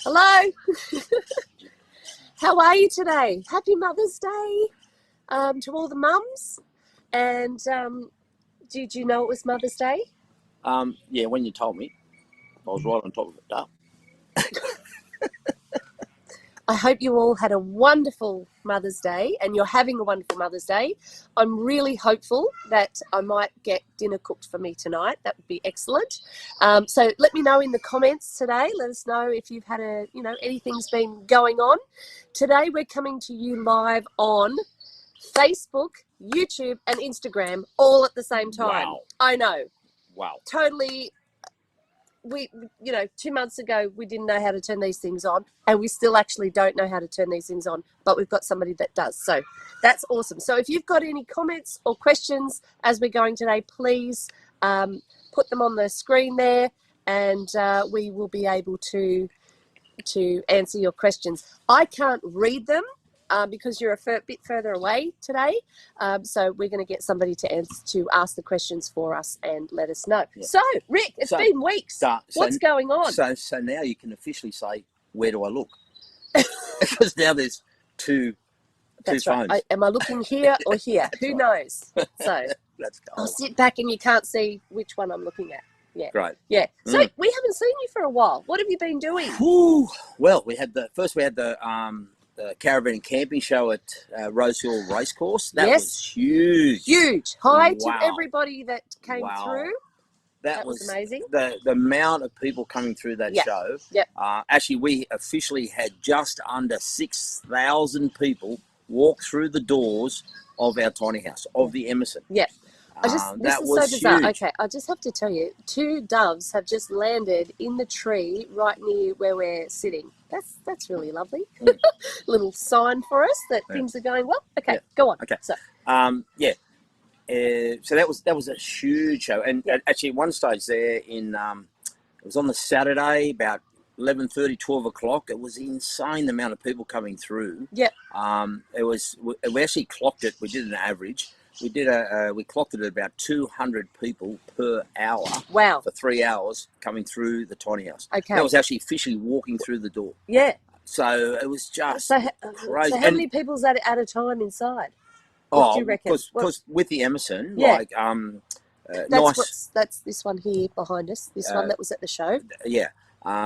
Hello. How are you today? Happy Mother's Day to all the mums. And did you know it was Mother's Day? Yeah, when you told me, I was right on top of it. Duh. I hope you all had a wonderful Mother's Day and you're having a wonderful Mother's Day. I'm really hopeful that I might get dinner cooked for me tonight. That would be excellent. So let me know in the comments today. Let us know if you've had anything's been going on. Today we're coming to you live on Facebook, YouTube and Instagram all at the same time. Wow. I know. Wow. Totally. 2 months ago, we didn't know how to turn these things on, and we still actually don't know how to turn these things on, but we've got somebody that does. So that's awesome. So if you've got any comments or questions as we're going today, please put them on the screen there, and we will be able to answer your questions. I can't read them because you're a bit further away today. So we're going to get somebody to ask the questions for us and let us know. Yeah. So, Rick, it's been weeks. What's going on? So now you can officially say, where do I look? Because now there's two phones. Right. Am I looking here or here? Who knows? So let's go. I'll sit back and you can't see which one I'm looking at. Yeah. Great. Yeah. So we haven't seen you for a while. What have you been doing? Whew. Well, we had the caravan and camping show at Rosehill Racecourse. That was huge. Huge. Hi to everybody that came through. That was amazing. The amount of people coming through that show. Yep. Actually, we officially had just under 6,000 people walk through the doors of our tiny house, of the Emerson. Yeah. This is so bizarre. Huge. Okay, I just have to tell you, 2 doves have just landed in the tree right near where we're sitting. That's really lovely. Little sign for us that things are going well. Okay, go on. Okay. So so that was a huge show, and actually at one stage there it was on the Saturday about 11:30, 12 o'clock. It was insane the amount of people coming through. Yeah. We actually clocked it. We did an average. We clocked it at about 200 people per hour. Wow. For 3 hours coming through the tiny house. Okay. That was actually officially walking through the door. Yeah. So it was just crazy. So how many people's at a time inside? What do you reckon? Because with the Emerson, that's this one here behind us. This one that was at the show. Yeah.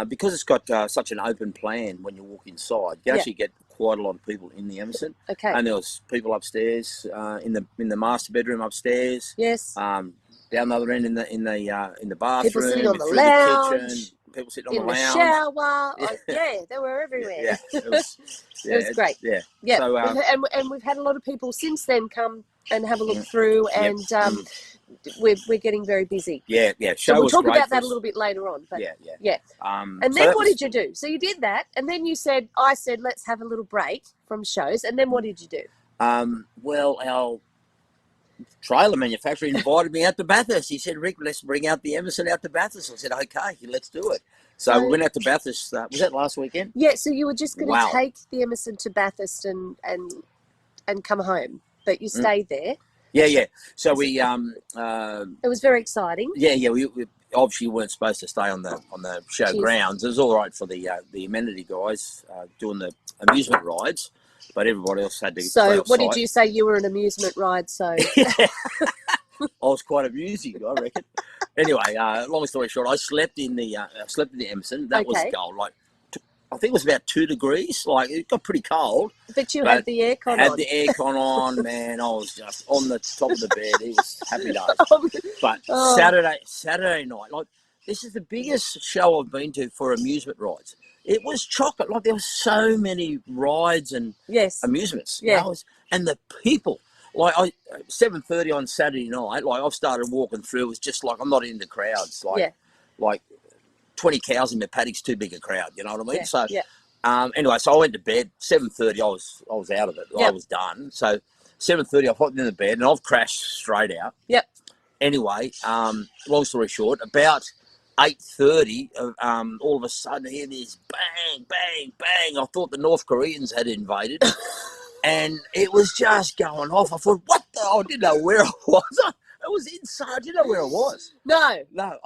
Because it's got such an open plan when you walk inside, you actually get quite a lot of people in the Emerson. Okay. And there was people upstairs in the master bedroom upstairs. Yes. Down the other end in the bathroom. People sitting on the lounge. The kitchen. People sitting on the lounge. In the shower. They were everywhere. Yeah. It was great. Yeah. Yeah. So, and we've had a lot of people since then come and have a look through, and we're getting very busy. Yeah. So we'll talk about that a little bit later on. But yeah. And then what did you do? So you did that, and then I said, let's have a little break from shows. And then what did you do? Well, our trailer manufacturer invited me out to Bathurst. He said, Rick, let's bring out the Emerson out to Bathurst. I said, okay, let's do it. So we went out to Bathurst. Was that last weekend? Yeah, so you were just going to take the Emerson to Bathurst and come home, but you stayed there. Yeah. So we it was very exciting. Yeah. We obviously weren't supposed to stay on the show grounds. It was all right for the amenity guys doing the amusement rides, but everybody else had to. So what did you say? You were an amusement ride, so I was quite amusing, I reckon. Anyway, long story short, I slept in the Emerson. That was cold. Like I think it was about 2 degrees. Like it got pretty cold. But you had the aircon on. Had the aircon on, man. I was just on the top of the bed. It was happy days. But Saturday night, like this is the biggest show I've been to for amusement rides. It was chocolate. Like there were so many rides and amusements. Yeah. And the people. Like 7:30 on Saturday night, like I've started walking through. It was just like I'm not into crowds. Like 20 cows in the paddock's too big a crowd. You know what I mean? Yeah. So Yeah. Anyway, so I went to bed. 7:30, I was out of it. I was done. So 7:30, I popped in the bed and I've crashed straight out. Yep. Anyway, long story short, about 8:30, all of a sudden I hear this bang, bang, bang. I thought the North Koreans had invaded. And it was just going off. I thought, what the? I didn't know where I was. It was insane. I didn't know where I was. No. No,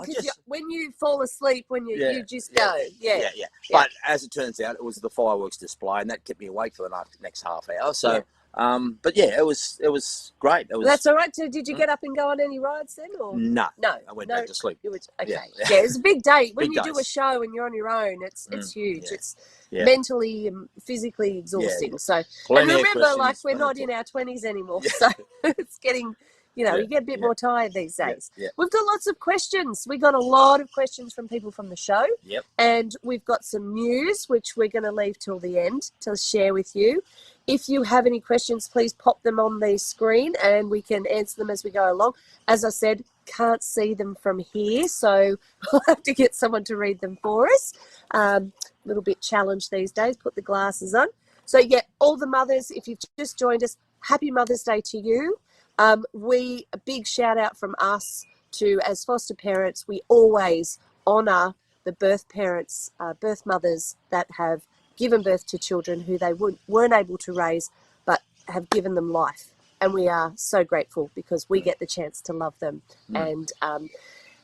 When you fall asleep, when you just go. Yeah. But as it turns out, it was the fireworks display, and that kept me awake for the next half hour. So, but yeah, it was great. That's all right. So did you get up and go on any rides then? Or? No. No. I went back to sleep. Okay. Yeah, it's a big day. When Big you do a days. show and you're on your own, it's huge. Yeah. It's mentally and physically exhausting. So, Plenty and of remember, like, questions, we're not in our 20s anymore. So it's getting, you get a bit more tired these days. We've got lots of questions. We got a lot of questions from people from the show. Yep. And we've got some news, which we're going to leave till the end to share with you. If you have any questions, please pop them on the screen and we can answer them as we go along. As I said, can't see them from here, so we'll have to get someone to read them for us. A little bit challenged these days, put the glasses on. So, all the mothers, if you've just joined us, happy Mother's Day to you. A big shout out from us to, as foster parents, we always honour the birth parents, birth mothers that have given birth to children who they weren't able to raise but have given them life. And we are so grateful because we get the chance to love them and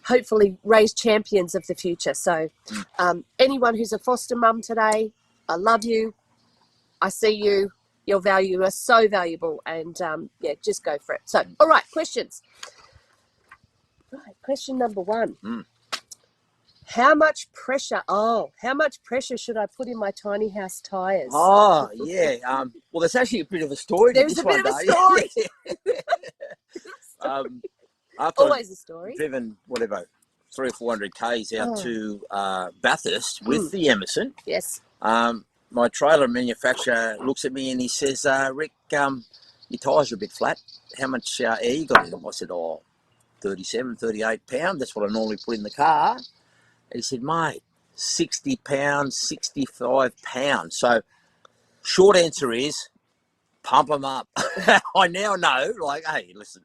hopefully raise champions of the future. So anyone who's a foster mum today, I love you. I see you. Your value are so valuable. And, just go for it. So, all right, questions. Right, question number 1. How much pressure should I put in my tiny house tyres? Oh, yeah. Well, there's actually a bit of a story to There's this a bit one, of a story. After Always a story. I've driven, 300 or 400 Ks out to Bathurst with the Emerson. Yes. My trailer manufacturer looks at me and he says, Rick, your tyres are a bit flat. How much air you got in them? I said, 37, 38 pounds. That's what I normally put in the car. He said, mate, 60 pounds, 65 pounds. So short answer is pump them up. I now know, hey, listen,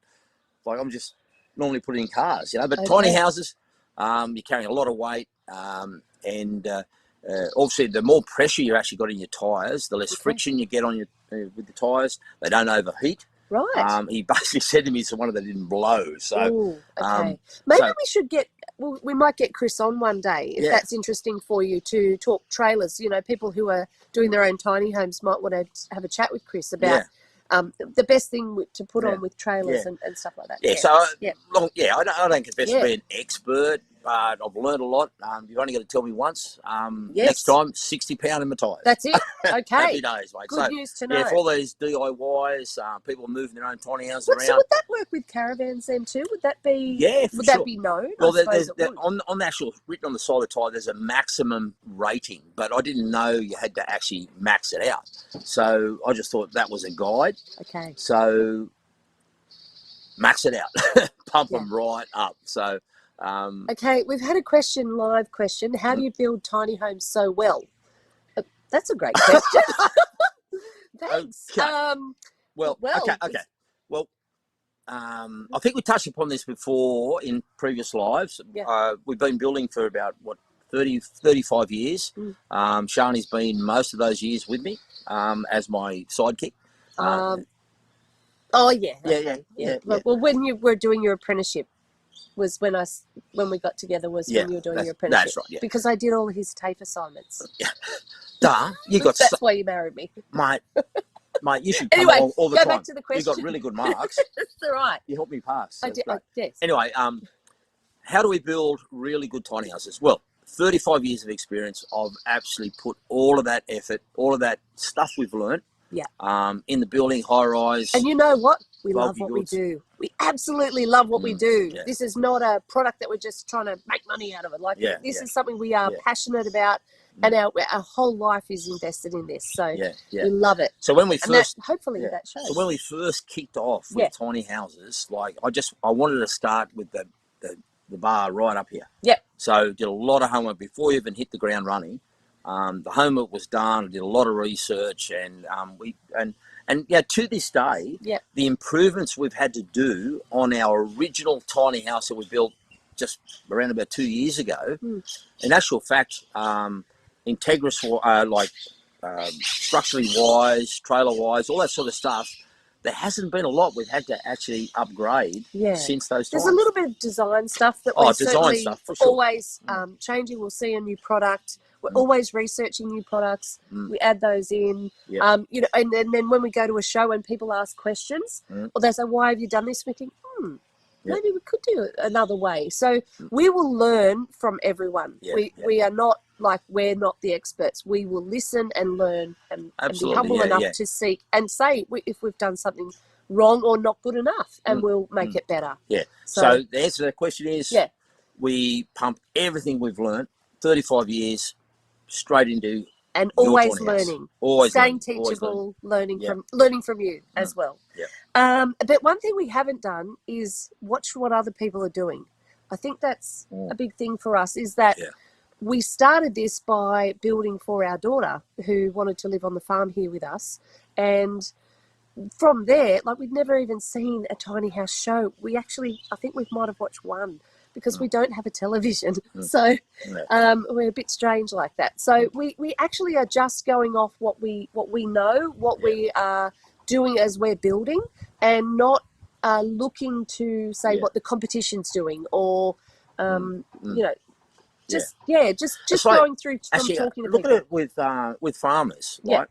I'm just normally putting in cars, but tiny houses, you're carrying a lot of weight. And obviously the more pressure you actually got in your tyres, the less friction you get on your with the tyres. They don't overheat. Right. He basically said to me, it's the one that didn't blow. So, maybe we should we might get Chris on one day if that's interesting for you to talk trailers. People who are doing their own tiny homes might want to have a chat with Chris about the best thing to put on with trailers and stuff like that. I don't confess to be an expert, but I've learned a lot. You've only got to tell me once. Next time, 60 pound in my tyres. That's it. Okay. Happy days, mate. Good news to know. Yeah, for all these DIYs, people moving their own tiny houses around. So would that work with caravans then too? Would that be? Yeah, would sure. that be known? Well, there's on the actual written on the side of the tyre, there's a maximum rating, but I didn't know you had to actually max it out. So I just thought that was a guide. Okay. So max it out, pump them right up. So. Okay, we've had a live question. How do you build tiny homes so well? That's a great question. Thanks. Okay. Well, okay. Well, I think we touched upon this before in previous lives. Yeah. We've been building for about, 35 years. Shani's been most of those years with me as my sidekick. Yeah. Well, when you were doing your apprenticeship, was when we got together when you were doing your apprenticeship. That's right, yeah. Because I did all his TAFE assignments. Yeah. Duh, that's why you married me. Mate, you should come all the time. Go back to the question. You got really good marks. That's all right. You helped me pass. I did, yes. Anyway, how do we build really good tiny houses? Well, 35 years of experience. I've actually put all of that effort, all of that stuff we've learned in the building, high rise. And you know what? We love what we do. We absolutely love what we do. Yeah. This is not a product that we're just trying to make money out of it. This is something we are passionate about, and our whole life is invested in this. So we love it. So when we first, hopefully that shows. So when we first kicked off with tiny houses, I wanted to start with the bar right up here. Yep. So did a lot of homework before we even hit the ground running. The homework was done. I did a lot of research, and to this day, the improvements we've had to do on our original tiny house that we built just around about 2 years ago. In actual fact, integrous, structurally wise, trailer wise, all that sort of stuff, there hasn't been a lot we've had to actually upgrade since those times. There's a little bit of design stuff that we're certainly always changing. We'll see a new product. We're always researching new products. We add those in. You know, and then when we go to a show and people ask questions, or they say, "Why have you done this?" we think, maybe we could do it another way. So we will learn from everyone. We are not like, we're not the experts. We will listen and learn and be humble enough to seek and say if we've done something wrong or not good enough, and we'll make it better. So the answer to the question is, we pump everything we've learned, 35 years, straight into and always learning, staying teachable, learning from you as well. But one thing we haven't done is watch what other people are doing. I think that's a big thing for us, is that we started this by building for our daughter who wanted to live on the farm here with us. And from there, like, we'd never even seen a tiny house show. We actually, I think we might have watched one, because we don't have a television. So we're a bit strange like that. So we actually are just going off what we know, what we are doing as we're building, and not looking to say what the competition's doing, or you know, just going through from actually, talking to look people. at it with farmers, right?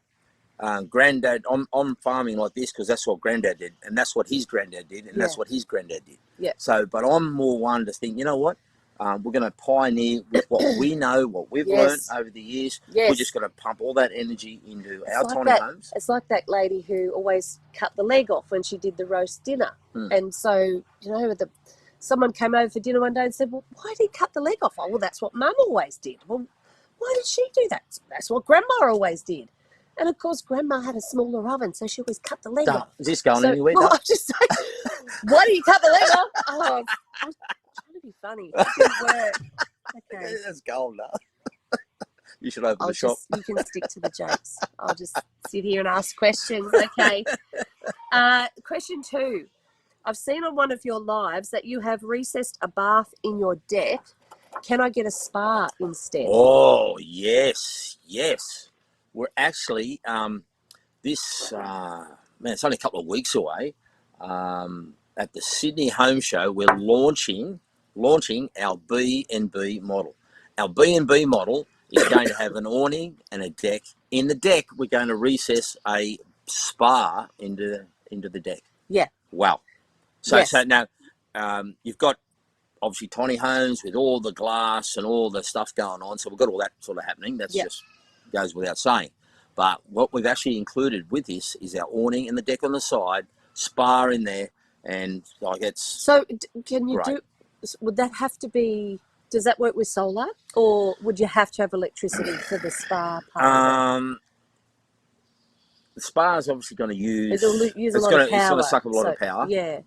Granddad, I'm farming like this because that's what Granddad did, and that's what his granddad did, and that's what his granddad did. So, but I'm more one to think, you know what? We're going to pioneer with what we know, what we've learned over the years. We're just going to pump all that energy into our tiny homes. It's like that lady who always cut the leg off when she did the roast dinner. And so, you know, someone came over for dinner one day and said, "Well, why did he cut the leg off?" "Oh, well, that's what Mum always did." "Well, why did she do that?" "That's what Grandma always did." And of course, Grandma had a smaller oven, so she always cut the leg off. Is this going anywhere? Well, I'm just saying, why do you cut the leg off? Oh, I was trying to be funny. It didn't work. Okay. That's gold, no? You should open the shop. You can stick to the jokes. I'll just sit here and ask questions. Okay. Question 2. I've seen on one of your lives that you have recessed a bath in your deck. Can I get a spa instead? Oh, yes. We're actually, it's only a couple of weeks away. At the Sydney Home Show, we're launching our B&B model. Our B&B model is going to have an awning and a deck. In the deck, we're going to recess a spa into the deck. Yeah. Wow. So now you've got obviously tiny homes with all the glass and all the stuff going on. So we've got all that sort of happening. That's just goes without saying. But what we've actually included with this is our awning and the deck on the side, spa in there, and like it's so. Can you great. Would that have to be? Does that work with solar, or would you have to have electricity for the spa part? The spa is obviously going to use. It's going to suck up a lot of power. Yeah.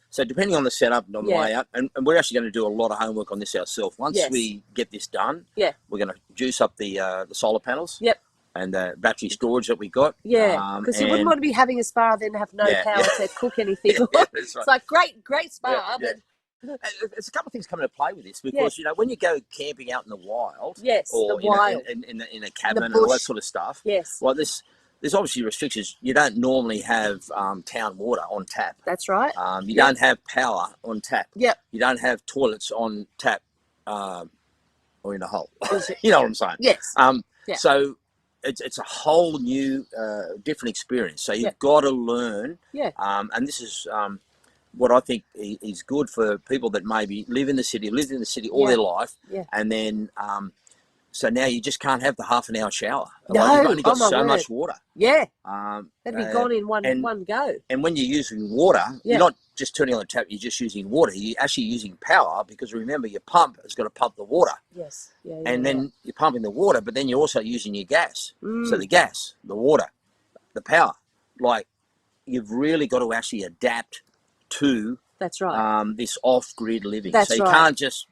So depending on the setup and on the layout, and we're actually going to do a lot of homework on this ourselves. Once we get this done, we're going to juice up the solar panels. Yep. And the battery storage that we got. Yeah, because you wouldn't want to be having a spa then have no power to cook anything. That's right. It's like great spa, but there's a couple of things coming to play with this, because you know, when you go camping out in the wild, or the wild. in a cabin and all that sort of stuff, well, there's obviously restrictions. You don't normally have town water on tap. That's right. You don't have power on tap. Yep. You don't have toilets on tap or in a hole. You know what I'm saying? Yes. So it's a whole new different experience. So you've got to learn. And this is what I think is good for people that maybe lived in the city all their life, and then so now you just can't have the half an hour shower. No, like, you've only got so much water. Yeah, that'd be gone in one go. And when you're using water, you're not just turning on the tap, you're just using water. You're actually using power, because remember, your pump has got to pump the water. Yes. And then you're pumping the water, but then you're also using your gas. So the gas, the water, the power, like, you've really got to actually adapt to that's right. This off-grid living. That's so you can't just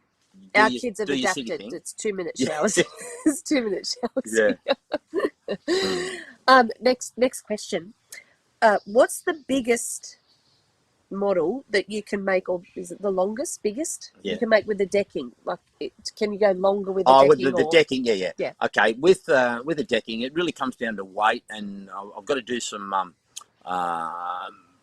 our kids have adapted. It's 2-minute showers. It's 2-minute showers. Yeah. Next question. What's the biggest model that you can make, or is it the biggest you can make with the decking? Like, can you go longer with the decking? With the decking, yeah. Okay, with the decking, it really comes down to weight, and I've got to do some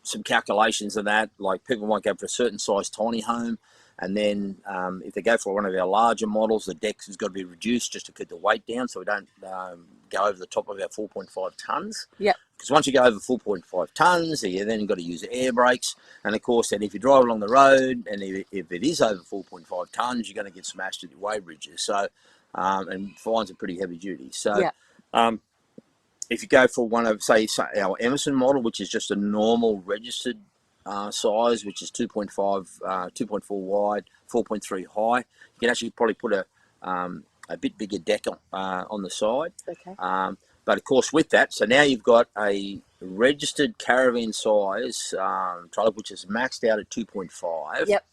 some calculations of that. Like people might go for a certain size tiny home, and then if they go for one of our larger models, the deck has got to be reduced just to keep the weight down, so we don't go over the top of our 4.5 tons. Yeah. Because once you go over 4.5 tons, you then got to use air brakes, and of course, then if you drive along the road, and if it is over 4.5 tons, you're going to get smashed at your weigh bridges. So, and fines are pretty heavy duty. So, if you go for one of, say our Emerson model, which is just a normal registered size, which is 2.4 wide, 4.3 high, you can actually probably put a bit bigger deck on the side. Okay. But of course, with that, so now you've got a registered caravan size trailer, which is maxed out at 2.5. Yep.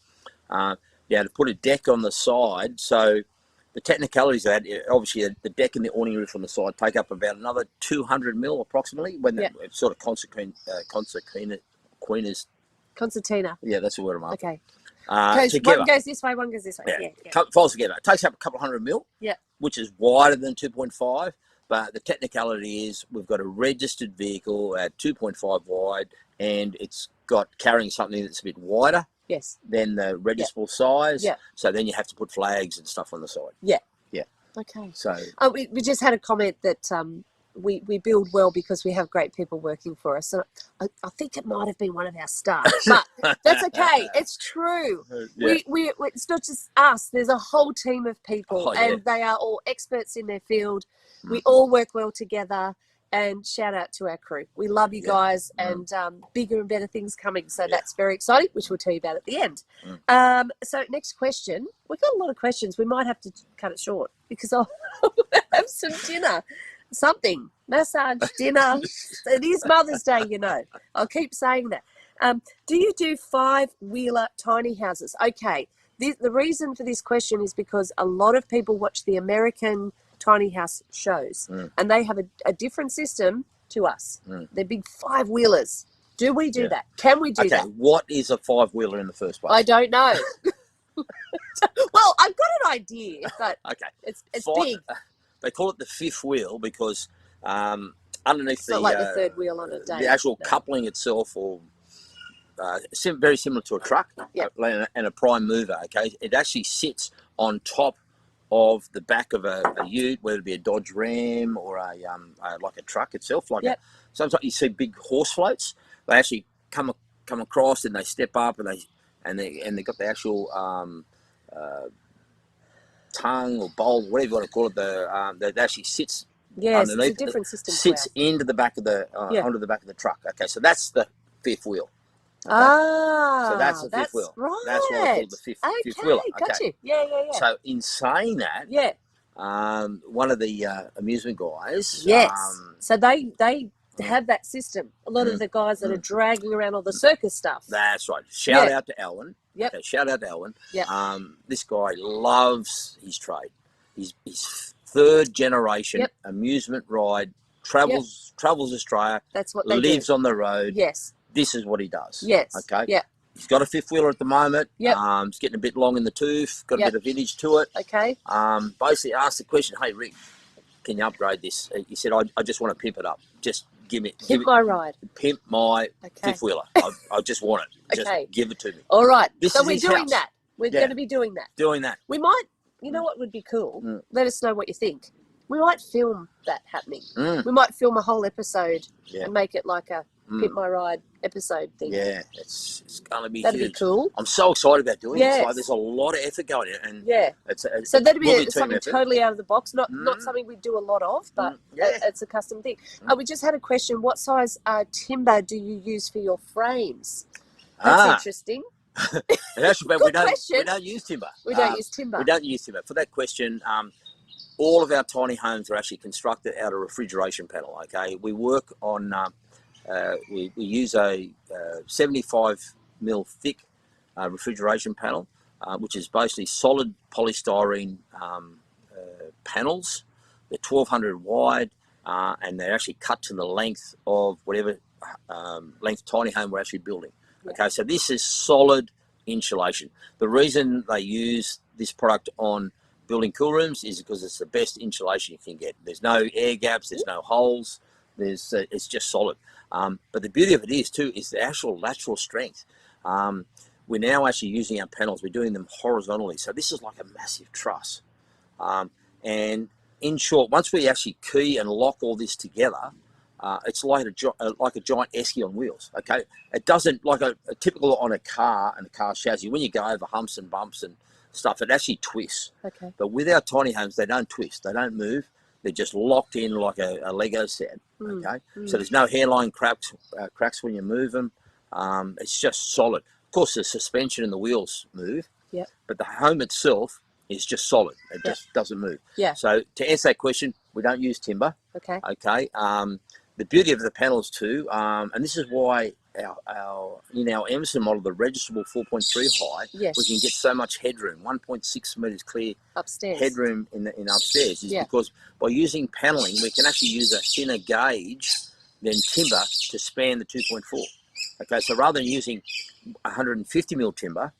Now to put a deck on the side, so the technicalities of that, obviously the deck and the awning roof on the side take up about another 200 mil approximately, when it's sort of Concertina. Yeah, that's the word I'm after. Okay. Together. One goes this way, one goes this way. Yeah. Falls together. It takes up a couple of 100 mil, which is wider than 2.5. But the technicality is we've got a registered vehicle at 2.5 wide, and it's got carrying something that's a bit wider than the registrable size. Yeah. So then you have to put flags and stuff on the side. Yeah. Yeah. Okay. So we just had a comment that we build well because we have great people working for us. So I think it might have been one of our staff, but that's okay. It's true. Yeah. We it's not just us. There's a whole team of people, and they are all experts in their field. We all work well together, and shout out to our crew. We love you guys, and bigger and better things coming. So that's very exciting, which we'll tell you about at the end. So next question. We've got a lot of questions. We might have to cut it short because I'll have some dinner. Something, massage, dinner. It is Mother's Day, you know. I'll keep saying that. Do you do 5-wheeler tiny houses? Okay. The reason for this question is because a lot of people watch the American tiny house shows, and they have a different system to us. They're big 5-wheelers. Do we do that? Can we do that? Okay, what is a 5-wheeler in the first place? I don't know. Well, I've got an idea, but it's big. They call it the fifth wheel because underneath it's not like the third wheel on a day. The actual coupling itself, or very similar to a truck and a prime mover. Okay, it actually sits on top of the back of a ute, whether it be a Dodge Ram or like a truck itself. Sometimes you see big horse floats. They actually come across and they step up and they got the actual tongue or bowl, whatever you want to call it, that actually sits underneath. It's a different system. Sits into the back of the onto the back of the truck. Okay, so that's the fifth wheel. Okay? So that's the fifth wheel. Right. That's what I call the fifth wheeler. Okay, got you. Yeah. So in saying that, one of the amusement guys, so they have that system. A lot of the guys that are dragging around all the circus stuff. That's right. Shout out to Alan. Yep. Okay, shout out to Alan. Yep. This guy loves his trade. He's third generation amusement ride, travels Australia. That's what they lives do. on the road. Yes. This is what he does. Yes. Okay. Yeah. He's got a fifth wheeler at the moment. Yep. It's getting a bit long in the tooth. Got a bit of vintage to it. Okay. Basically asked the question, hey Rick, can you upgrade this? He said, I just want to pimp it up. Just Pimp my ride. Pimp my fifth wheeler. I just want it. Just give it to me. All right. This so is we're his doing house. that. We're going to be doing that. Doing that. We might, you know what would be cool? Let us know what you think. We might film that happening. We might film a whole episode and make it like a Pimp My Ride episode thing. Yeah, it's going to be That'd huge. Be cool. I'm so excited about doing it. Like, there's a lot of effort going in. And so that'd be something effort. totally out of the box. Not something we do a lot of, but it's a custom thing. We just had a question. What size timber do you use for your frames? That's interesting. Actually, we don't use timber. We don't use timber. We don't use timber. For that question, all of our tiny homes are actually constructed out of refrigeration panel. Okay, we work on we use a 75 mil thick refrigeration panel, which is basically solid polystyrene panels. They're 1200 wide, and they're actually cut to the length of whatever length tiny home we're actually building. Okay, so this is solid insulation. The reason they use this product on building cool rooms is because it's the best insulation you can get. There's no air gaps, there's no holes. it's just solid. But the beauty of it is too is the actual lateral strength. We're now actually using our panels. We're doing them horizontally, so this is like a massive truss. And in short, once we actually key and lock all this together, it's like a giant esky on wheels. Okay, it doesn't like a typical on a car and a car chassis. When you go over humps and bumps and stuff, it actually twists. Okay. But with our tiny homes, they don't twist. They don't move. They're just locked in like a Lego set. Okay, so there's no hairline cracks when you move them. It's just solid. Of course, the suspension and the wheels move. Yep. But the home itself is just solid. It just doesn't move. Yeah. So to answer that question, we don't use timber. Okay. Okay. The beauty of the panels too, and this is why in our Emerson model, the registrable 4.3 high, we can get so much headroom, 1.6 metres clear upstairs headroom in upstairs, is because by using paneling, we can actually use a thinner gauge than timber to span the 2.4. Okay, so rather than using 150 mil timber,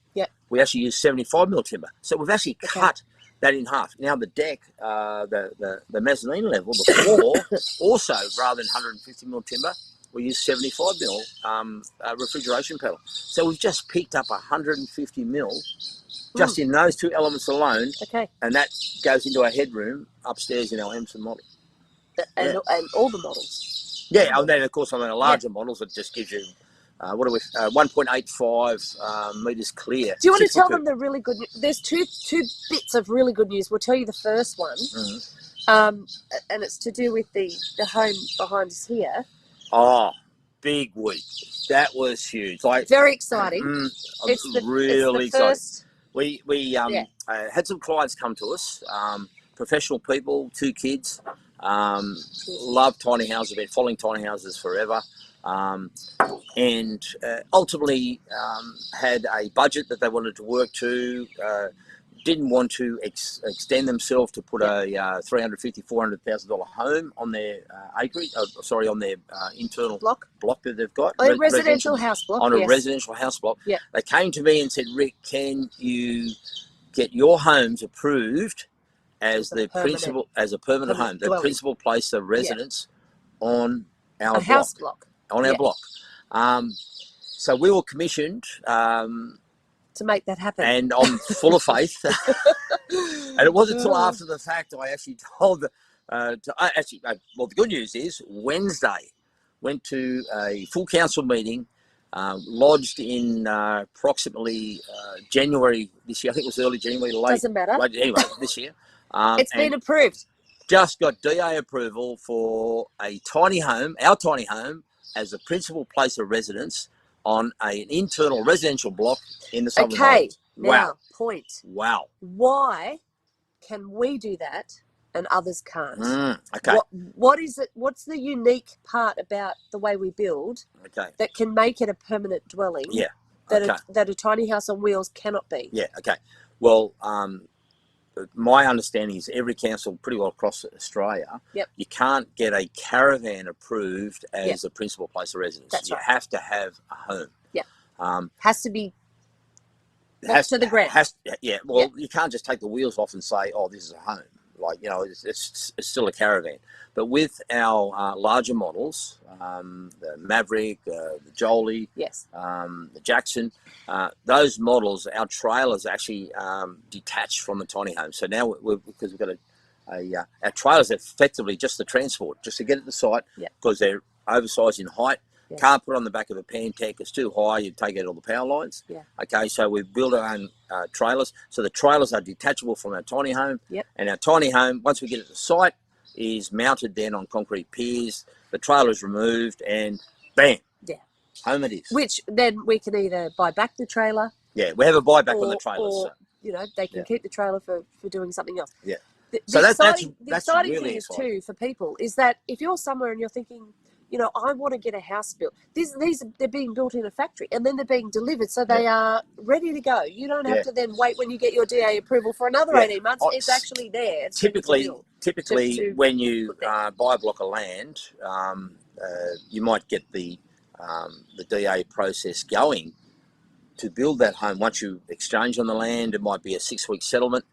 we actually use 75 mil timber. So we've actually cut that in half. Now the deck, the mezzanine level, the floor, also rather than 150 mil timber, we use 75 mil refrigeration panel. So we've just picked up 150 mil just in those two elements alone. Okay. And that goes into our headroom upstairs in our Emerson model. And all the models. Yeah, and then of course on the larger models, it just gives you 1.85 metres clear. Do you want to tell them the really good news? There's two bits of really good news. We'll tell you the first one, and it's to do with the home behind us here. Oh, big week. That was huge. Like very exciting. It's really exciting. We had some clients come to us, professional people, 2 kids, love tiny houses, been following tiny houses forever. And ultimately had a budget that they wanted to work to, didn't want to extend themselves to put a $350,000-$400,000 home on their acreage, on their internal block that they've got. A residential house block. On a residential house block. Yeah. They came to me and said, Rick, can you get your homes approved as a permanent home, the principal place of residence on our house block. On our block. So we were commissioned to make that happen. And I'm full of faith. And it wasn't until after the fact I actually told the good news is Wednesday went to a full council meeting, lodged in approximately January this year. I think it was early January, late. Doesn't matter. Anyway, this year. It's been approved. Just got DA approval for a tiny home, our tiny home, as a principal place of residence on an internal residential block in the Southern Highlands. Now, point. Wow. Why can we do that and others can't? Okay. What is it? What's the unique part about the way we build that can make it a permanent dwelling? Yeah. That a tiny house on wheels cannot be. Yeah. Okay. Well, my understanding is every council pretty well across Australia, you can't get a caravan approved as a principal place of residence. That's you have to have a home. Yeah. Has to be to the ground. You can't just take the wheels off and say, oh, this is a home. Like, it's still a caravan. But with our larger models, the Maverick, the Jolie, the Jackson, those models, our trailers actually detached from the tiny home. So now, because we've got our trailers are effectively just the transport, just to get at the site, because they're oversized in height. Can't put on the back of a Pantech. It's too high. You take out all the power lines. Okay, so we build our own trailers. So the trailers are detachable from our tiny home. And our tiny home, once we get at the site, is mounted then on concrete piers. The trailer is removed and bam, home it is. Which then we can either buy back the trailer. Yeah, we have a buyback on the trailers. Or, they can keep the trailer for doing something else. Yeah. The exciting really thing is too for people is that if you're somewhere and you're thinking, I want to get a house built. They're being built in a factory and then they're being delivered, so they are ready to go. You don't have to then wait when you get your DA approval for another 18 months. It's actually there. It's typically, when you buy a block of land, you might get the DA process going to build that home. Once you exchange on the land, it might be a 6-week settlement.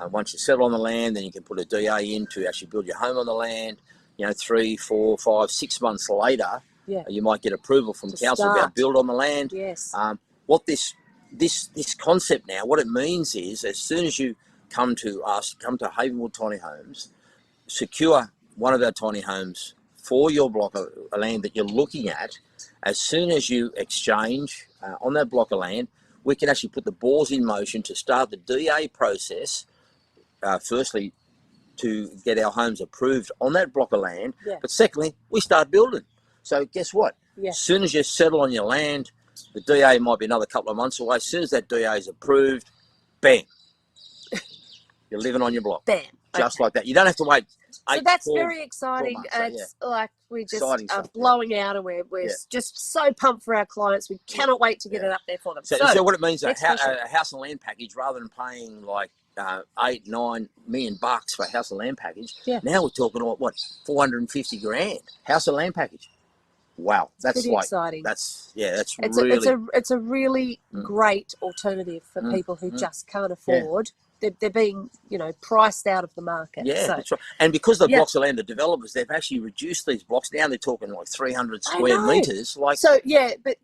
Once you settle on the land, then you can put a DA in to actually build your home on the land. you know, 3, 4, 5, 6 months later, Yeah. you might get approval from To council to start. build on the land. Yes. What this concept now, what it means is, as soon as you come to us, come to Havenwood Tiny Homes, secure one of our tiny homes for your block of land that you're looking at, as soon as you exchange on that block of land, we can actually put the balls in motion to start the DA process, firstly, to get our homes approved on that block of land, but secondly, we start building. So guess what? As soon as you settle on your land, the DA might be another couple of months away. As soon as that DA is approved, bam, you're living on your block. Bam. Just like that. You don't have to wait. So that's very exciting. It's like we just are blowing out, and we're just so pumped for our clients. We cannot wait to get it up there for them. So what it means, a house and land package, rather than paying like $8-9 million for a house and land package, now we're talking about what, $450,000 house and land package. Wow, that's pretty exciting. That's it's a really great alternative for people who just can't afford. They're being, you know, priced out of the market. Yeah, so, that's right. And because the blocks of land, the developers, they've actually reduced these blocks. Now they're talking like 300 square meters. Like, so but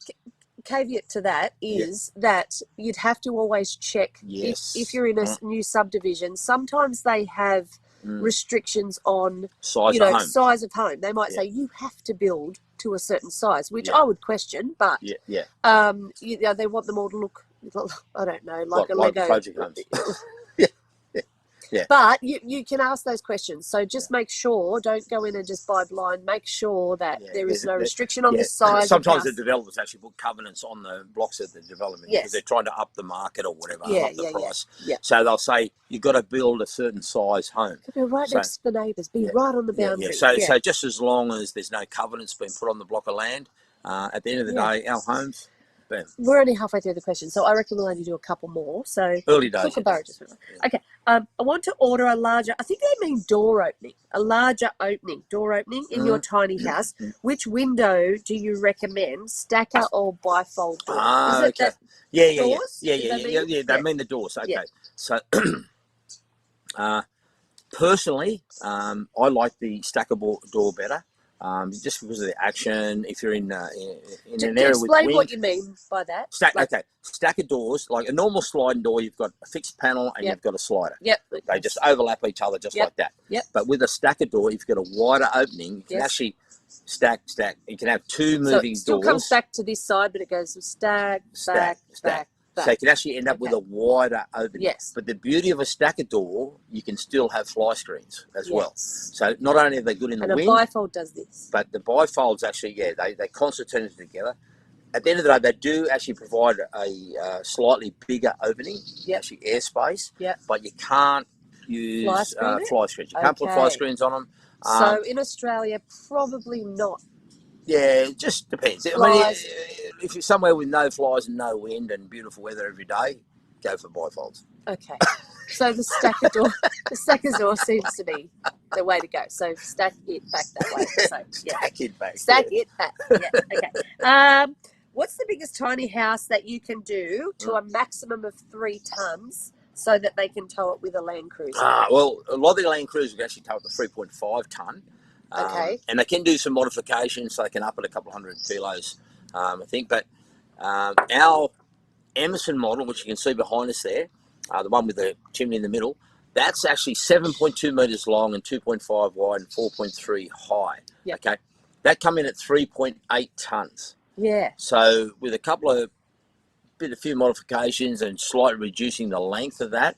caveat to that is that you'd have to always check if you're in a new subdivision. Sometimes they have restrictions on size of home. They might say you have to build to a certain size, which I would question, but you know, they want them all to look, I don't know, like a Lego project homes. But you can ask those questions. So just make sure, don't go in and just buy blind. Make sure that there is no restriction on the size. Sometimes the developers actually put covenants on the blocks of the development because they're trying to up the market or whatever, up the price. So they'll say you've got to build a certain size home. Be right next to the neighbours. Be right on the boundary. So just as long as there's no covenants being put on the block of land, at the end of the day, our homes. Bam. We're only halfway through the question, so I reckon we'll only do a couple more. So early days. Okay. I want to order a larger, I think they mean door opening in your tiny house. Which window do you recommend, stacker or bifold door? They mean the doors. Okay. So personally, I like the stackable door better. Just because of the action, if you're in an area with wind. Explain what you mean by that. Stacker doors, like a normal sliding door, you've got a fixed panel and you've got a slider. They just overlap each other just like that. But with a stacker door, you've got a wider opening. You can actually stack. You can have two moving doors. So it still comes back to this side, but it goes stack. So you can actually end up with a wider opening. Yes. But the beauty of a stacker door, you can still have fly screens as well. So not only are they good in the wind. And a bifold does this. But the bifolds actually, they concertina together. At the end of the day, they do actually provide a slightly bigger opening, actually airspace. But you can't use fly screens. You can't put fly screens on them. So in Australia, probably not. Yeah, it just depends. I mean, if you're somewhere with no flies and no wind and beautiful weather every day, go for bifolds. Okay. So the stacker door seems to be the way to go. So stack it back that way. So, Stack it back. Stack it back. Okay. What's the biggest tiny house that you can do to a maximum of 3 tons so that they can tow it with a Land Cruiser? Well, a lot of the Land Cruisers can actually tow it to 3.5 tonne. And they can do some modifications, so they can up it a couple of 100 kilos, I think. But our Emerson model, which you can see behind us there, the one with the chimney in the middle, that's actually 7.2 metres long and 2.5 wide and 4.3 high. Okay, that come in at 3.8 tonnes. So with a few modifications and slightly reducing the length of that,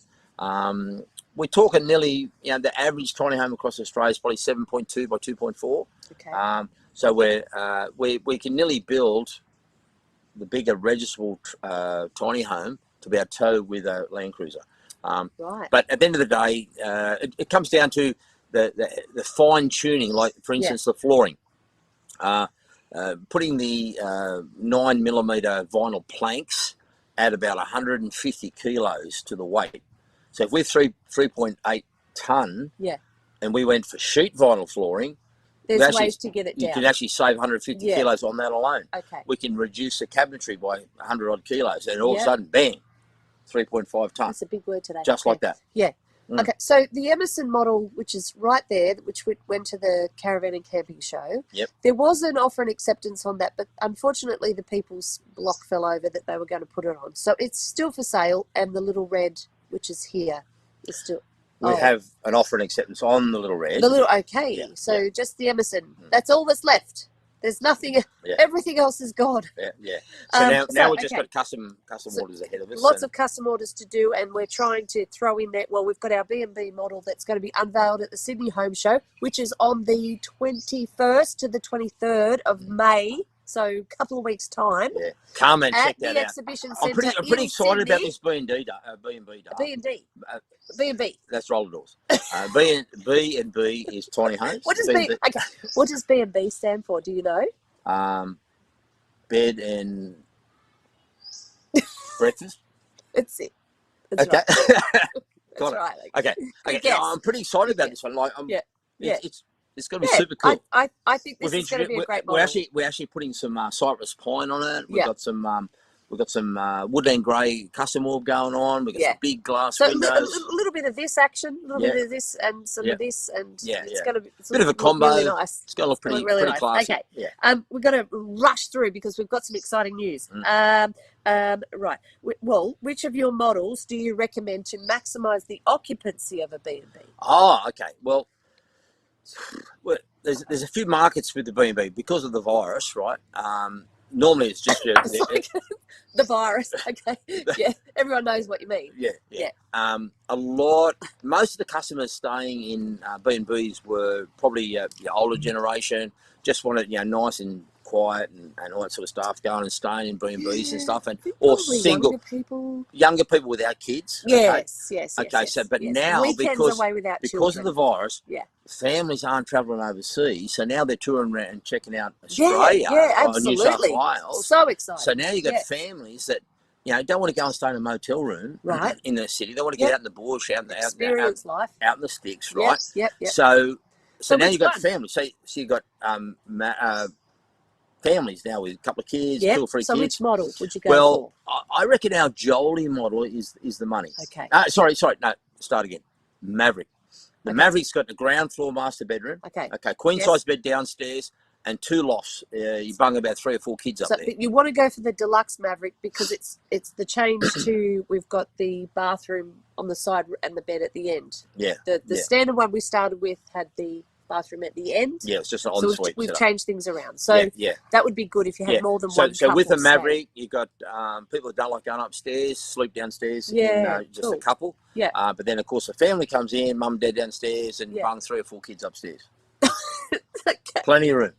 we're talking nearly, the average tiny home across Australia is probably 7.2 by 2.4. Okay. So we can nearly build the bigger registrable tiny home to be able to tow with a Land Cruiser. But at the end of the day, it comes down to the fine tuning, like for instance the flooring. Putting the 9mm vinyl planks at about 150 kilos to the weight. So if we're 3.8 tonne, and we went for sheet vinyl flooring, there's ways to get it down. You can actually save 150 kilos on that alone. Okay. We can reduce the cabinetry by 100 odd kilos, and all of a sudden, bam, 3.5 tonne. That's a big word today. Just like that. Yeah. Okay, so the Emerson model, which is right there, which went to the caravan and camping show, there was an offer and acceptance on that, but unfortunately the people's block fell over that they were going to put it on. So it's still for sale, and the little red, which is here, is still... We have an offer and acceptance on the little red. So just the Emerson. That's all that's left. There's nothing. Everything else is gone. So now we've just got custom orders ahead of us. Lots of custom orders to do, and we're trying to throw in that. Well, we've got our B&B model that's going to be unveiled at the Sydney Home Show, which is on the 21st to the 23rd of May. So a couple of weeks' time. Yeah, come and check that out. At the exhibition centre. I'm pretty excited about this B&B day. B&D. B&B. That's roller doors. B&B is tiny homes. What does B&B stand for? Do you know? Bed and breakfast. That's it. That's right. Got That's it. right. Okay. No, I'm pretty excited about this one. Like, it's going to be super cool. I think this is going to be a great model. We're actually putting some cypress pine on it. We've got some woodland grey custom orb going on. We've got some big glass windows. A little bit of this action, a little bit of this, and some of this, and it's going to be a bit of a combo. Really nice. It's going to look pretty nice. Classy. Okay. Yeah. We've got to rush through because we've got some exciting news. Right. Well, which of your models do you recommend to maximise the occupancy of a B&B? Oh, okay. Well, there's a few markets with the B&B because of the virus, right? Normally it's just the virus. Okay, yeah, everyone knows what you mean. Yeah. Most of the customers staying in B&Bs were probably your older generation, just wanted nice and quiet and all that sort of stuff, going and staying in B&Bs and stuff, or single younger people without kids. Yes. Okay, now because of the virus, families aren't travelling overseas, so now they're touring around and checking out Australia or New South Wales. So exciting. So now you've got families that don't want to go and stay in a motel room in the city. They want to get out in the bush, out in the sticks, right? Yep. So now you've got families. So you've got families now with a couple of kids, 2 or 3 kids. So which model would you go for? Well, I reckon our Jolie model is the money. Okay. Sorry. No, start again. Maverick. The Maverick's got the ground floor master bedroom. Okay. Queen size bed downstairs and 2 lofts. You bung about 3 or 4 kids up there. You want to go for the deluxe Maverick because it's the change to, we've got the bathroom on the side and the bed at the end. Yeah. The standard one we started with had the bathroom at the end. Yeah, it's just an ensuite. So we've changed things around. So that would be good if you had more than one. So with the Maverick, you've got people that don't like going upstairs, sleep downstairs in just a couple. Yeah. But then, of course, the family comes in, mum and dad downstairs, and bung 3 or 4 kids upstairs. Plenty of room.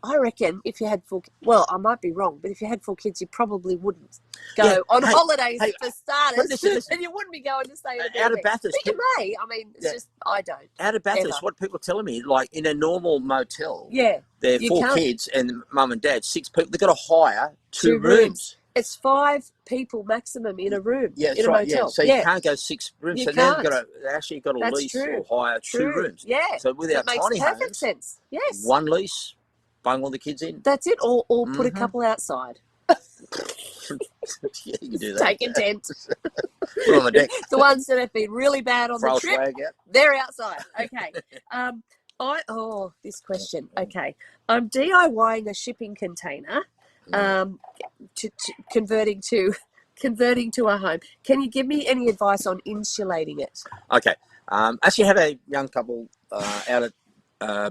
I reckon if you had 4 kids, well, I might be wrong, but if you had 4 kids, you probably wouldn't go on holidays for starters, and you wouldn't be going to stay out of Bathurst. But you may. I mean, it's just, I don't. Out of Bathurst, what people are telling me, like in a normal motel, there are 4 kids and mum and dad, 6 people, they've got to hire 2 rooms. It's 5 people maximum in a room. Yeah, in a motel. Yeah. So you can't go 6 rooms. So now you've got to lease or hire 2 rooms. Yeah. So with our tiny homes, perfect sense. Yes. 1 lease, bung all the kids in. That's it. Or put a couple outside. You can do that. Take a tent. Put on the deck. The ones that have been really bad on the trip, they're outside. Okay. This question. Okay. I'm DIYing a shipping container. Converting to a home. Can you give me any advice on insulating it? Okay. Actually, have a young couple out at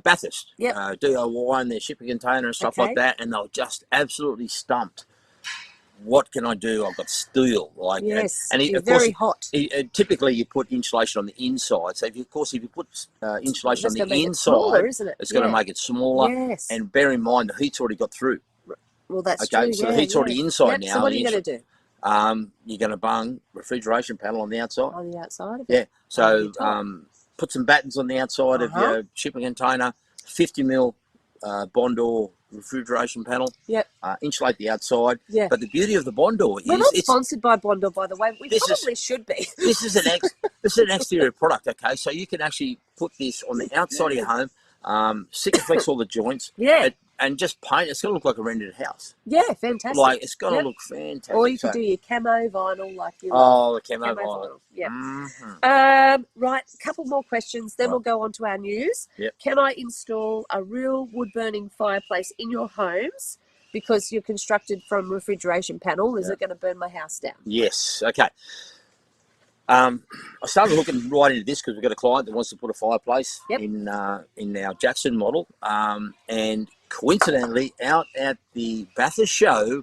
Bathurst DIY their shipping container and stuff like that, and they're just absolutely stumped. What can I do? I've got steel, and very hot. Typically, you put insulation on the inside. So, if you put insulation on the inside, smaller, isn't it? It's going to make it smaller. Yes. And bear in mind, the heat's already got through. Well, that's true. So the heat's already inside now. So what are you going to do? You're going to bung refrigeration panel on the outside. On the outside of it? Yeah. So put some battens on the outside of your shipping container, 50 mil Bondor refrigeration panel. Yep. Insulate the outside. Yeah. But the beauty of the Bondor is... We're not sponsored by Bondor, by the way. We probably should be. This is an exterior product, okay? So you can actually put this on the outside of your home, stick and flex all the joints. Yeah. and just paint. It's going to look like a rented house. Yeah, fantastic. Like it's going to look fantastic. Or you could do your camo vinyl, like you the camo vinyl. Yeah. Mm-hmm. Right, a couple more questions, then we'll go on to our news. Yep. Can I install a real wood-burning fireplace in your homes because you're constructed from refrigeration panel? Is it going to burn my house down? Yes. Okay. I started looking right into this because we've got a client that wants to put a fireplace in our Jackson model, and coincidentally, out at the Bathurst show,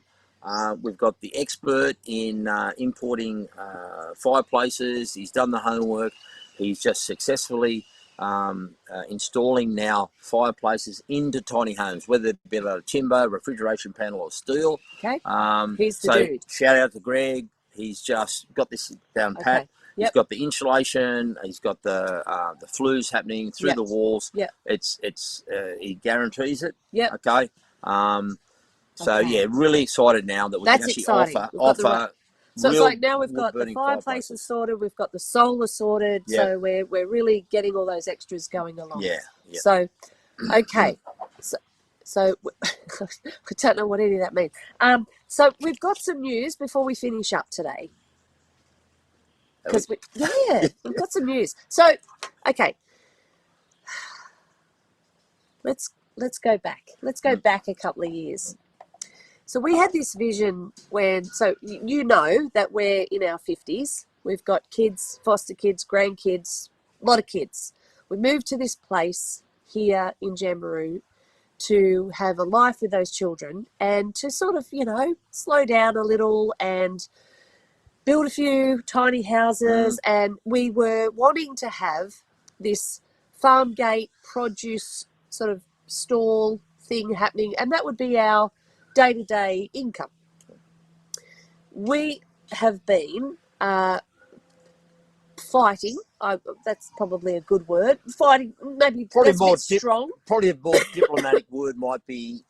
we've got the expert in importing fireplaces. He's done the homework. He's just successfully installing now fireplaces into tiny homes, whether it be out of timber, refrigeration panel, or steel. Okay. He's the so dude. Shout out to Greg. He's just got this down pat. Okay. He's got the insulation. He's got the flues happening through the walls. He guarantees it. Okay. Really excited now that we can actually offer. So it's like now we've got the fireplaces sorted, we've got the solar sorted, so we're really getting all those extras going along. So, okay, so I don't know what any of that means. So we've got some news before we finish up today. Because we've got some news. So, okay, let's go back. Let's go back a couple of years. So we had this vision so you know that we're in our 50s. We've got kids, foster kids, grandkids, a lot of kids. We moved to this place here in Jamboree to have a life with those children and to sort of, slow down a little and build a few tiny houses. And we were wanting to have this farm gate produce sort of stall thing happening, and that would be our day-to-day income. We have been fighting. That's probably a good word. Fighting, maybe strong. Probably a more diplomatic word might be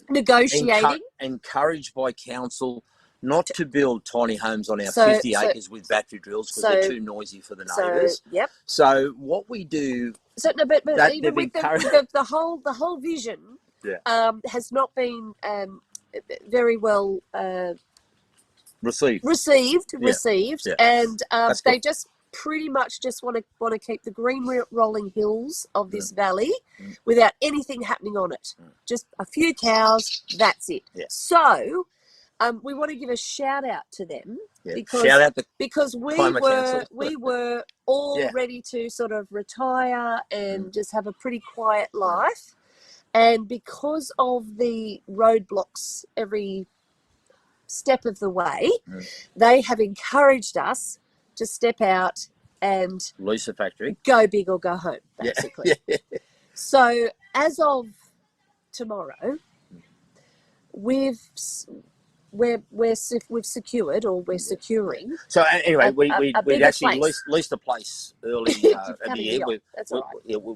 negotiating. Encouraged by council not to build tiny homes on our 50 acres with battery drills because they're too noisy for the neighbours. So what we do. So no, but even with the whole vision. Has not been very well received, and they just pretty much just want to keep the green rolling hills of this valley without anything happening on it. Just a few cows, that's it. So we want to give a shout out to them because we were all ready to sort of retire and just have a pretty quiet life. And because of the roadblocks every step of the way, they have encouraged us to step out and lease a factory, go big or go home, basically. So as of tomorrow, we've secured, or we're securing. So anyway, we actually leased a place early in the year.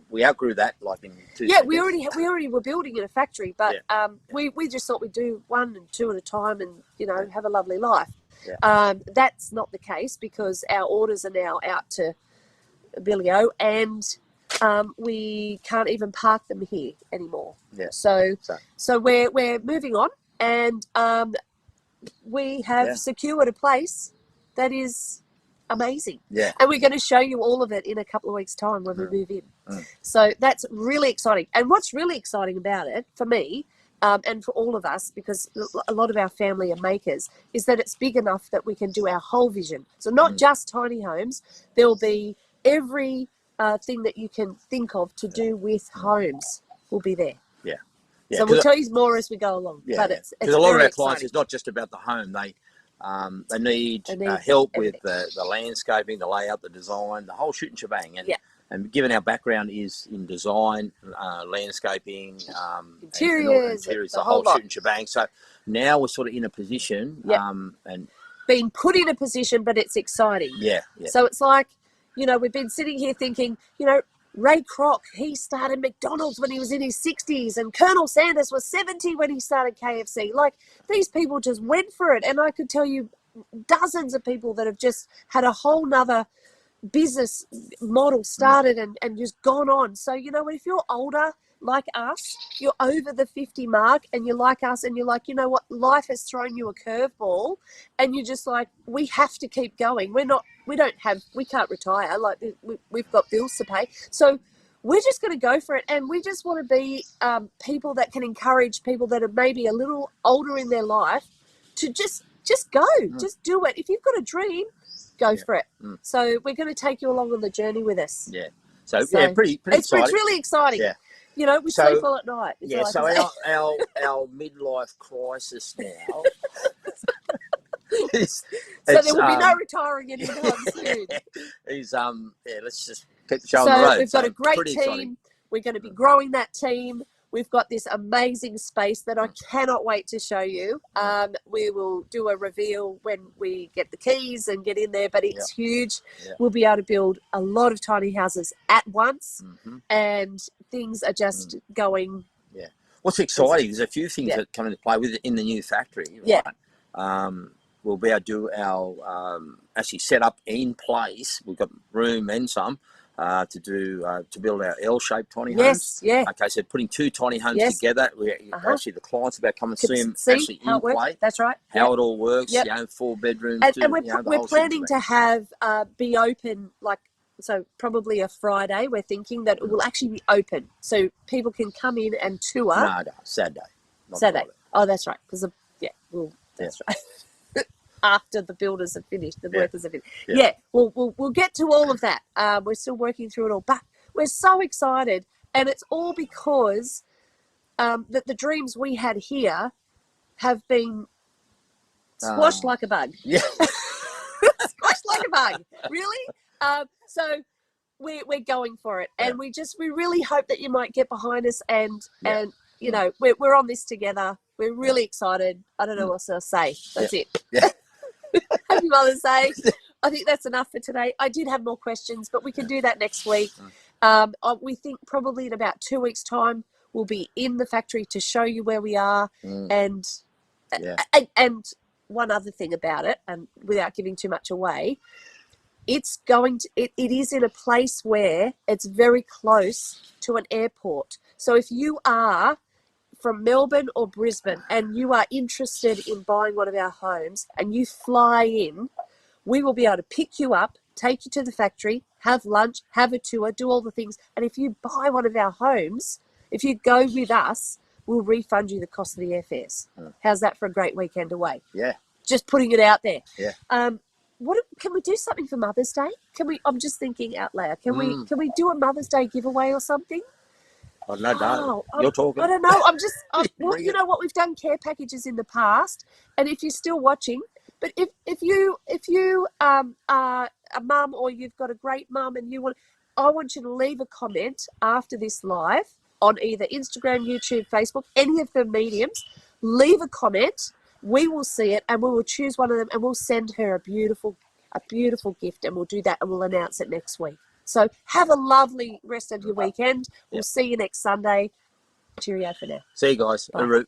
We outgrew that like in 2 seconds. we already were building in a factory, but we just thought we'd do 1 and 2 at a time and have a lovely life. That's not the case because our orders are now out to Billy O, and we can't even park them here anymore. So we're moving on, and we have secured a place that is amazing. And we're going to show you all of it in a couple of weeks' time when we move in. So that's really exciting. And what's really exciting about it, for me, and for all of us, because a lot of our family are makers, is that it's big enough that we can do our whole vision. So not just tiny homes. There will be every thing that you can think of to do with homes will be there. So we'll tell you more as we go along. But it's because a lot of our exciting. clients, it's not just about the home. They need help with the landscaping, the layout, the design, the whole shoot and shebang. And given our background is in design, landscaping, interiors, the whole shoot and shebang. So now we're sort of in a position and being put in a position, but it's exciting. So it's like, we've been sitting here thinking, Ray Kroc, he started McDonald's when he was in his 60s, and Colonel Sanders was 70 when he started KFC. Like, these people just went for it. And I could tell you dozens of people that have just had a whole nother business model started and just gone on. So, you know, if you're older like us, you're over the 50 mark and you're like us and you're like, you know what, life has thrown you a curveball and you're just like, we have to keep going. We can't retire. Like we've got bills to pay. So we're just going to go for it. And we just want to be people that can encourage people that are maybe a little older in their life to just go, just do it. If you've got a dream, go for it. So we're going to take you along on the journey with us. Yeah. So yeah, pretty exciting. It's really exciting. Yeah. You know, we sleep well at night. Yeah. So our midlife crisis now. So there will be no retiring anytime soon. Let's just keep the show on the road. We've got a great team. Exciting. We're going to be growing that team. We've got this amazing space that I cannot wait to show you. We will do a reveal when we get the keys and get in there, but it's huge. Yeah. We'll be able to build a lot of tiny houses at once, and things are just going. Yeah. What's exciting, there's a few things that come into play with it in the new factory. Right? Yeah. We'll be able to do our actually set up in place. We've got room and some. To build our L-shaped tiny homes. Yeah. Okay, so putting two tiny homes together. Actually, the clients about come and see them actually in play. That's right. How it all works. You know, 4 bedrooms. And we're planning to have be open so probably a Friday. We're thinking that it will actually be open, so people can come in and tour. No, Saturday. Saturday. Friday. Oh, that's right. Because that's right. After the builders have finished, the workers have finished. Yeah, we'll get to all of that. We're still working through it all, but we're so excited, and it's all because that the dreams we had here have been squashed like a bug. Yeah, squashed like a bug. Really? So we're going for it, and we really hope that you might get behind us, and you know we're on this together. We're really excited. I don't know what else to say. That's it. Yeah. Happy Mother's Day. I think that's enough for today. I did have more questions, but we can do that next week. We think probably in about 2 weeks' time, we'll be in the factory to show you where we are. And one other thing about it, and without giving too much away, it is in a place where it's very close to an airport. So if you are from Melbourne or Brisbane and you are interested in buying one of our homes and you fly in, we will be able to pick you up, take you to the factory, have lunch, have a tour, do all the things. And if you buy one of our homes, if you go with us, we'll refund you the cost of the airfares. How's that for a great weekend away? Yeah. Just putting it out there. Yeah. Can we do something for Mother's Day? I'm just thinking out loud. Can we do a Mother's Day giveaway or something? Oh, no. You're talking. I don't know. Well, you know what? We've done care packages in the past, and if you're still watching, but if you are a mum or you've got a great mum and I want you to leave a comment after this live on either Instagram, YouTube, Facebook, any of the mediums. Leave a comment. We will see it, and we will choose one of them, and we'll send her a beautiful gift, and we'll do that, and we'll announce it next week. So have a lovely rest of your weekend. We'll see you next Sunday. Cheerio for now. See you guys. Bye.